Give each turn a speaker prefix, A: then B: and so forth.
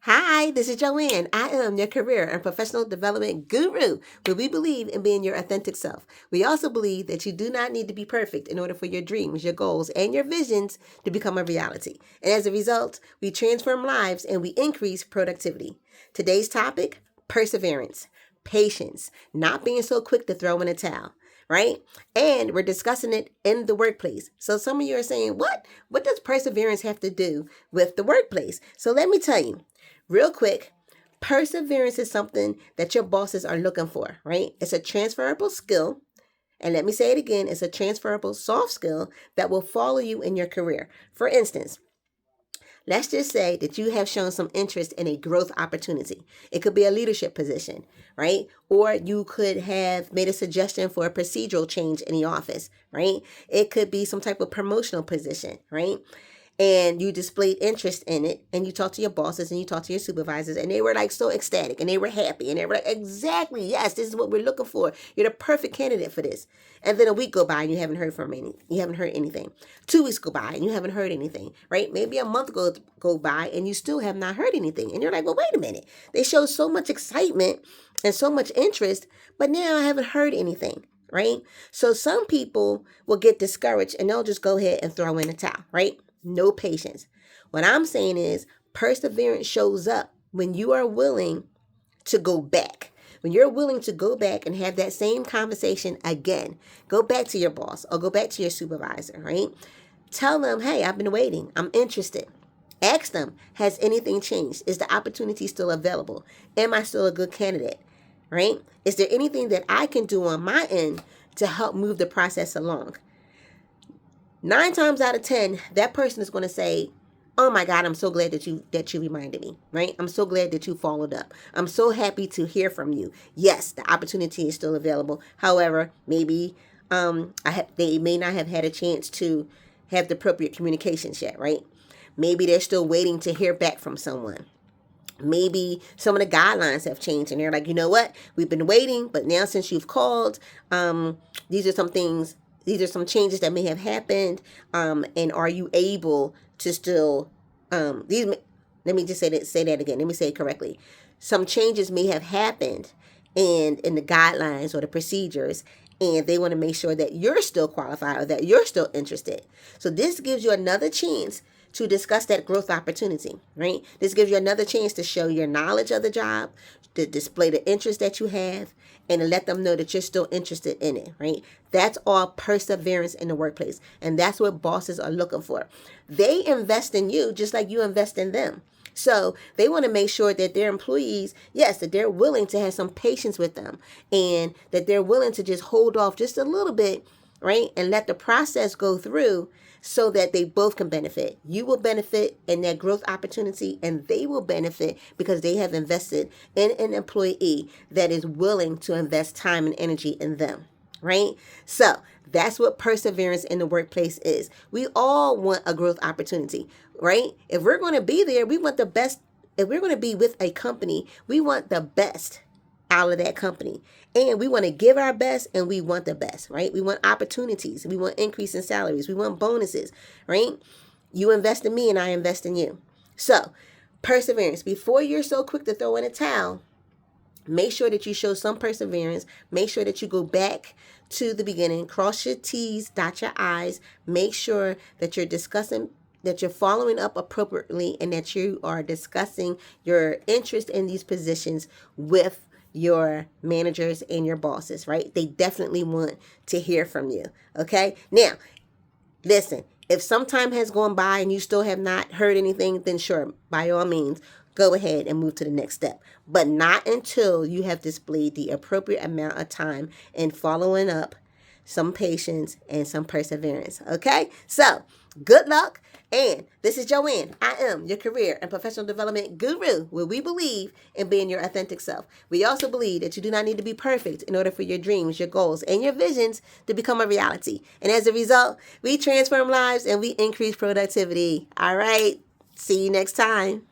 A: Hi, this is Joanne. I am your career and professional development guru, where we believe in being your authentic self. We also believe that you do not need to be perfect in order for your dreams, your goals, and your visions to become a reality. And as a result, we transform lives and we increase productivity. Today's topic: perseverance, patience, not being so quick to throw in a towel. Right? And we're discussing it in the workplace. So some of you are saying, what? What does perseverance have to do with the workplace? So let me tell you. Real quick, perseverance is something that your bosses are looking for, right? It's a transferable skill. And let me say it again, it's a transferable soft skill that will follow you in your career. For instance, let's just say that you have shown some interest in a growth opportunity. It could be a leadership position, right? Or you could have made a suggestion for a procedural change in the office, right? It could be some type of promotional position, right? And you displayed interest in it, and you talked to your bosses and you talked to your supervisors, and they were like so ecstatic and they were happy and they were like, exactly, yes, this is what we're looking for. You're the perfect candidate for this. And then a week go by and you haven't heard from any, you haven't heard anything. 2 weeks go by and you haven't heard anything, right? Maybe a month go by and you still have not heard anything. And you're like, well, wait a minute. They showed so much excitement and so much interest, but now I haven't heard anything. Right? So some people will get discouraged and they'll just go ahead and throw in the towel, right? No patience. What I'm saying is perseverance shows up when you are willing to go back. When you're willing to go back and have that same conversation again, go back to your boss or go back to your supervisor, right? Tell them, hey, I've been waiting. I'm interested. Ask them, has anything changed? Is the opportunity still available? Am I still a good candidate? Right? Is there anything that I can do on my end to help move the process along? 9 times out of 10, that person is going to say, oh my God, I'm so glad that you reminded me, right? I'm so glad that you followed up. I'm so happy to hear from you. Yes, the opportunity is still available. However, maybe they may not have had a chance to have the appropriate communications yet, right? Maybe they're still waiting to hear back from someone. Maybe some of the guidelines have changed and they're like, you know what? We've been waiting, but now since you've called, these are some things, these are some changes that may have happened. And are you able to still, let me just say that again. Let me say it correctly. Some changes may have happened and in the guidelines or the procedures, and they want to make sure that you're still qualified or that you're still interested. So this gives you another chance to discuss that growth opportunity, right? This gives you another chance to show your knowledge of the job, to display the interest that you have, and to let them know that you're still interested in it, right? That's all perseverance in the workplace. And that's what bosses are looking for. They invest in you just like you invest in them. So they want to make sure that their employees, yes, that they're willing to have some patience with them and that they're willing to just hold off just a little bit, right? And let the process go through so that they both can benefit. You will benefit in that growth opportunity and they will benefit because they have invested in an employee that is willing to invest time and energy in them, right? So that's what perseverance in the workplace is. We all want a growth opportunity, right? If we're going to be there, we want the best. If we're going to be with a company, we want the best out of that company. And we want to give our best and we want the best, right? We want opportunities. We want increase in salaries. We want bonuses, right? You invest in me and I invest in you. So perseverance. Before you're so quick to throw in a towel, make sure that you show some perseverance. Make sure that you go back to the beginning, cross your T's, dot your I's. Make sure that you're discussing, that you're following up appropriately, and that you are discussing your interest in these positions with your managers and your bosses, right? They definitely want to hear from you. Okay. Now, listen, if some time has gone by and you still have not heard anything, then sure, by all means, go ahead and move to the next step. But not until you have displayed the appropriate amount of time in following up, some patience, and some perseverance. Okay? So, good luck. And this is Joanne. I am your career and professional development guru, where we believe in being your authentic self. We also believe that you do not need to be perfect in order for your dreams, your goals, and your visions to become a reality. And as a result, we transform lives and we increase productivity. All right. See you next time.